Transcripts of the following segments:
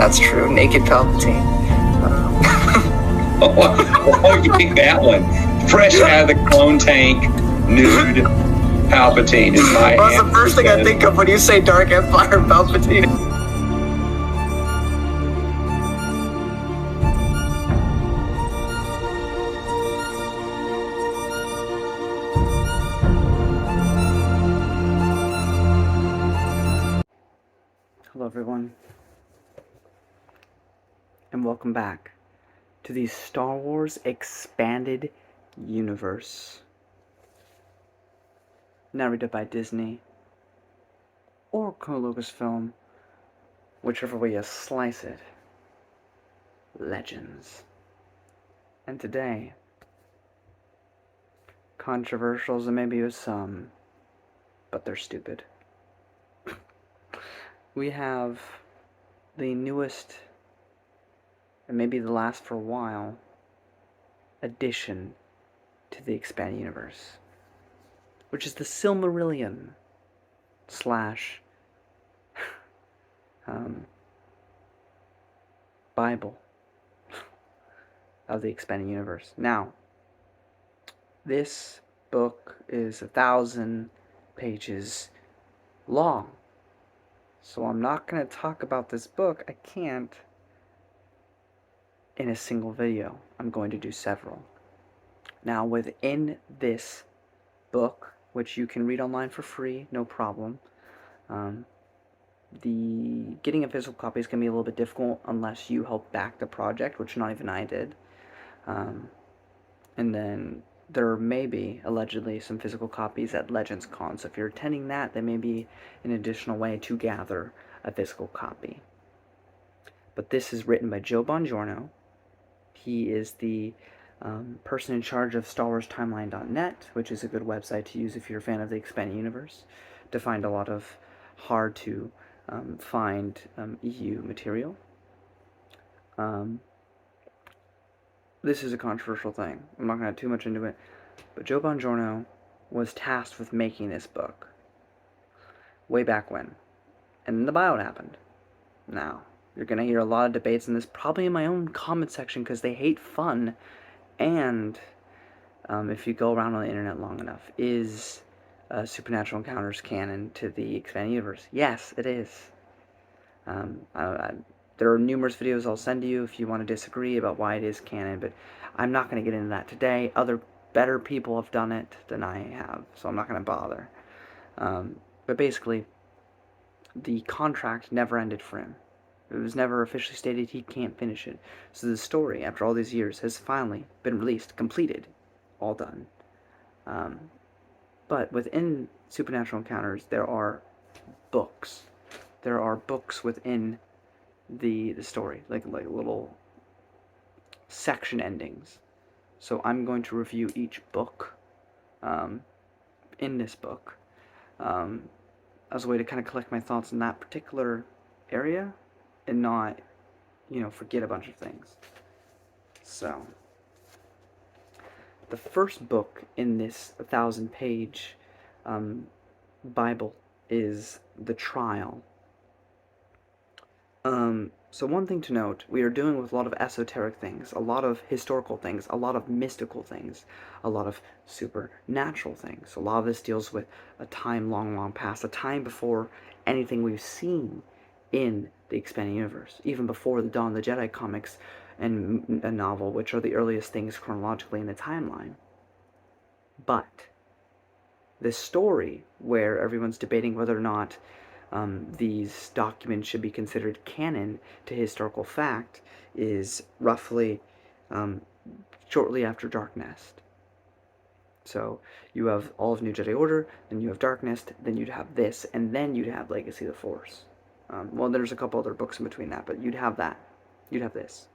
that's true. Naked Palpatine. Oh, you pick that one. Fresh out of the clone tank, nude Palpatine is my Well, that's the first thing I think of when you say Dark Empire Palpatine. Hello everyone, and welcome back to the Star Wars Expanded Universe, narrated by Disney or Lucasfilm, whichever way you slice it. Legends. And today, controversial as it may be with some, but they're stupid. We have the newest, and maybe the last for a while, addition to the Expanded Universe, which is the Silmarillion slash Bible of the Expanded Universe. Now, this book is 1,000 pages long, so I'm not going to talk about this book. I can't in a single video. I'm going to do several. Now, within this book, which you can read online for free, no problem, the getting a physical copy is going to be a little bit difficult unless you help back the project, which not even I did. And then there may be, allegedly, some physical copies at Legends Con, so if you're attending that, there may be an additional way to gather a physical copy. But this is written by Joe Bongiorno. He is the person in charge of StarWarsTimeline.net, which is a good website to use if you're a fan of the Expanded Universe, to find a lot of hard-to find EU material. This is a controversial thing. I'm not going to get too much into it, but Joe Bongiorno was tasked with making this book way back when, and then the buyout happened. Now, you're going to hear a lot of debates in this, probably in my own comment section, because they hate fun, and if you go around on the internet long enough, is Supernatural Encounters canon to the Expanded Universe? Yes, it is. There are numerous videos I'll send to you if you want to disagree about why it is canon, but I'm not going to get into that today. Other better people have done it than I have, so I'm not going to bother. But basically, the contract never ended for him. It was never officially stated he can't finish it. So the story, after all these years, has finally been released, completed, all done. But within Supernatural Encounters, there are books. There are books within the story, like little section endings. So I'm going to review each book in this book as a way to kind of collect my thoughts in that particular area and not, forget a bunch of things. So, the first book in this 1,000-page Bible is The Trial. So one thing to note, we are dealing with a lot of esoteric things, a lot of historical things, a lot of mystical things, a lot of supernatural things. A lot of this deals with a time long, long past, a time before anything we've seen in the Expanded Universe, even before the Dawn of the Jedi comics and a novel, which are the earliest things chronologically in the timeline. But this story, where everyone's debating whether or not these documents should be considered canon to historical fact, is roughly shortly after Dark Nest. So you have all of New Jedi Order, then you have Dark Nest, then you'd have this, and then you'd have Legacy of the Force. Well, there's a couple other books in between that, but you'd have that. You'd have this.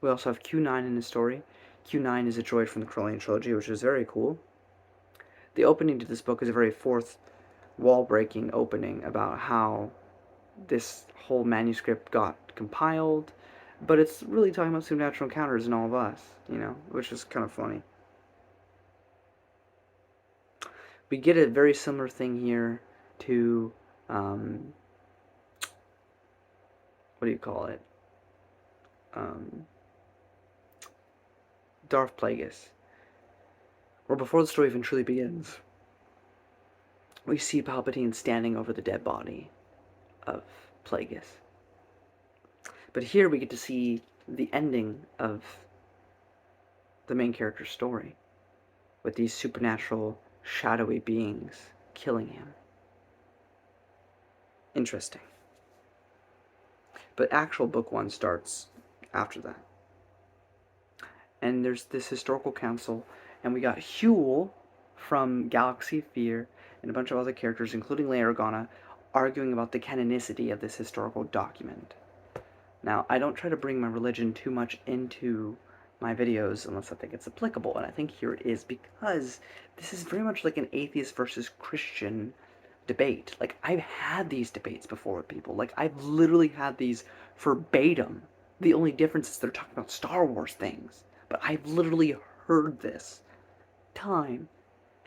We also have Q9 in the story. Q9 is a droid from the Corellian Trilogy, which is very cool. The opening to this book is a very fourth wall-breaking opening about how this whole manuscript got compiled, but it's really talking about supernatural encounters and all of us, which is kind of funny. We get a very similar thing here to what do you call it? Um, Darth Plagueis. Or before the story even truly begins, we see Palpatine standing over the dead body of Plagueis. But here we get to see the ending of the main character's story, with these supernatural, shadowy beings killing him. Interesting. But actual book 1 starts after that. And there's this historical council, and we got Huel from Galaxy of Fear and a bunch of other characters, including Leia Organa, arguing about the canonicity of this historical document. Now, I don't try to bring my religion too much into my videos unless I think it's applicable, and I think here it is, because this is very much like an atheist versus Christian debate. Like, I've had these debates before with people. Like, I've literally had these verbatim. The only difference is they're talking about Star Wars things. But I've literally heard this time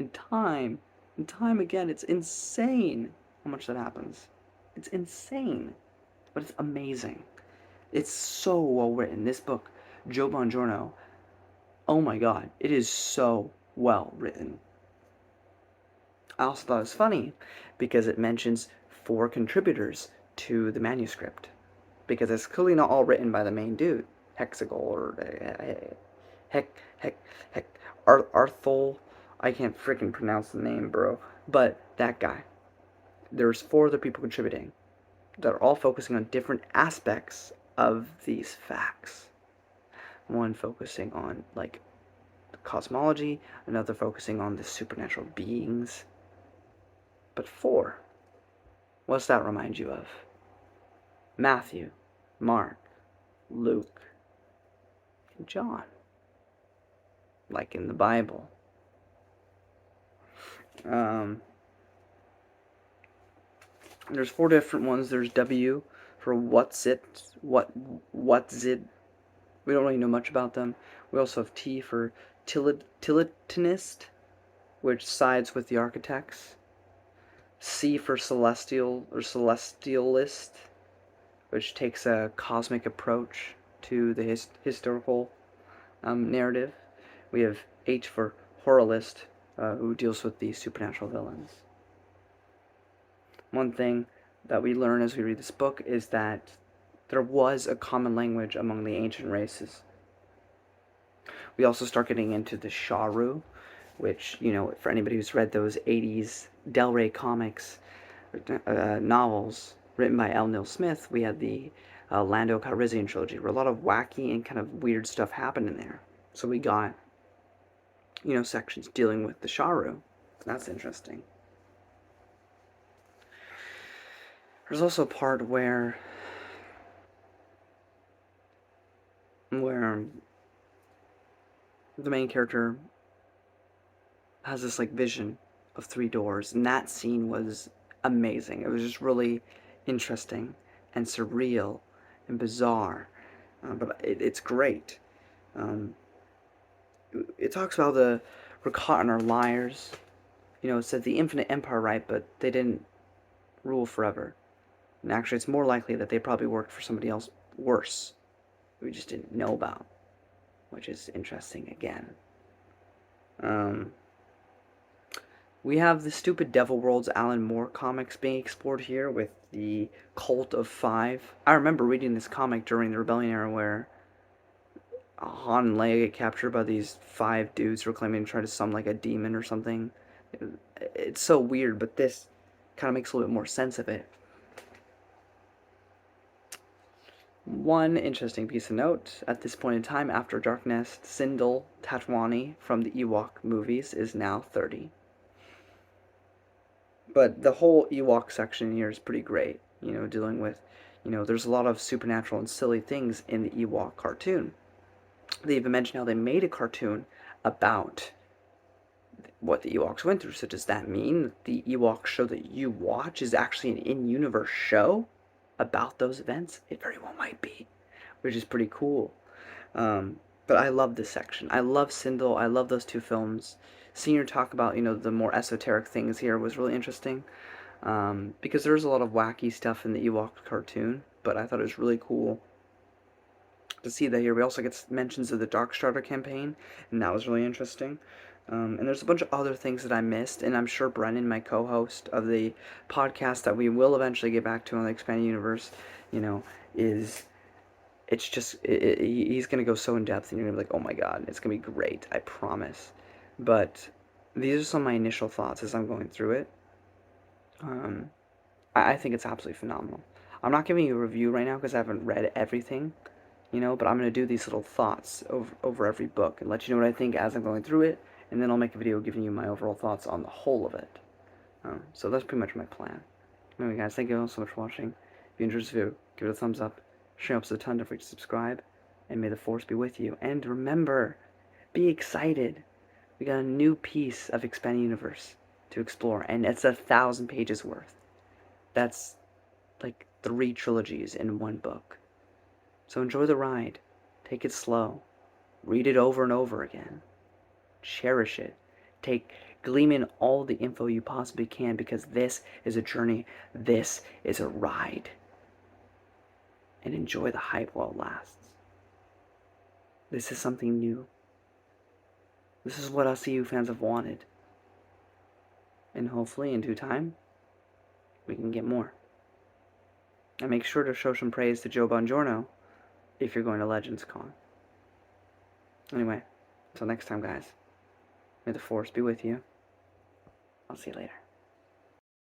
and time and time again. It's insane how much that happens. It's insane. But it's amazing. It's so well written. This book, Joe Bongiorno, oh my god, it is so well written. I also thought it was funny because it mentions 4 contributors to the manuscript. Because it's clearly not all written by the main dude, Hexagol or Arthol. I can't freaking pronounce the name, bro. But that guy. There's 4 other people contributing that are all focusing on different aspects of these facts. One focusing on, like, cosmology, another focusing on the supernatural beings. But 4, what's that remind you of? Matthew, Mark, Luke, and John. Like in the Bible. There's 4 different ones. There's W for what's it. We don't really know much about them. We also have T for Tilitanist, which sides with the architects. C for celestial or celestialist, which takes a cosmic approach to the historical narrative. We have H for horrorist, who deals with the supernatural villains. One thing that we learn as we read this book is that there was a common language among the ancient races. We also start getting into the Sharu, which, you know, for anybody who's read those 80s Del Rey comics, novels written by L. Neil Smith, we had the Lando Calrissian trilogy, where a lot of wacky and kind of weird stuff happened in there. So we got, you know, sections dealing with the Sharu. That's interesting. There's also a part where the main character has this, like, vision of 3 doors, and that scene was amazing. It was just really interesting and surreal and bizarre, but it's great. It talks about we're caught in our liars. You know, it said the infinite empire, right, but they didn't rule forever. And actually, it's more likely that they probably worked for somebody else worse we just didn't know about, which is interesting again. We have the stupid Devil World's Alan Moore comics being explored here with the Cult of 5. I remember reading this comic during the Rebellion era where Han and Leia get captured by these 5 dudes who are claiming to try to summon like a demon or something. It's so weird, but this kind of makes a little bit more sense of it. One interesting piece of note, at this point in time, after Dark Nest, Sindel Tatwani from the Ewok movies is now 30. But the whole Ewok section here is pretty great, you know, dealing with, you know, there's a lot of supernatural and silly things in the Ewok cartoon. They even mentioned how they made a cartoon about what the Ewoks went through. So does that mean that the Ewok show that you watch is actually an in-universe show about those events? It very well might be, which is pretty cool. But I love this section. I love Sindel. I love those 2 films. Seeing her talk about, you know, the more esoteric things here was really interesting, because there's a lot of wacky stuff in the Ewok cartoon, but I thought it was really cool to see that here. We also get mentions of the Darkstarter campaign, and that was really interesting. And there's a bunch of other things that I missed, and I'm sure Brennan, my co-host of the podcast that we will eventually get back to on the Expanded Universe, he's going to go so in depth, and you're going to be like, oh my god, it's going to be great, I promise. But these are some of my initial thoughts as I'm going through it. I think it's absolutely phenomenal. I'm not giving you a review right now because I haven't read everything, but I'm going to do these little thoughts over every book and let you know what I think as I'm going through it, and then I'll make a video giving you my overall thoughts on the whole of it. So that's pretty much my plan. Anyway, guys, thank you all so much for watching. If you enjoyed this video, give it a thumbs up. Share up to a ton, don't forget to subscribe, and may the force be with you. And remember, be excited. We got a new piece of Expanded Universe to explore, and it's 1,000 pages worth. That's like 3 trilogies in one book. So enjoy the ride. Take it slow. Read it over and over again. Cherish it. Gleam in all the info you possibly can, because this is a journey. This is a ride. And enjoy the hype while it lasts. This is something new. This is what us EU fans have wanted. And hopefully in due time, we can get more. And make sure to show some praise to Joe Bongiorno if you're going to Legends Con. Anyway, until next time, guys, may the force be with you. I'll see you later.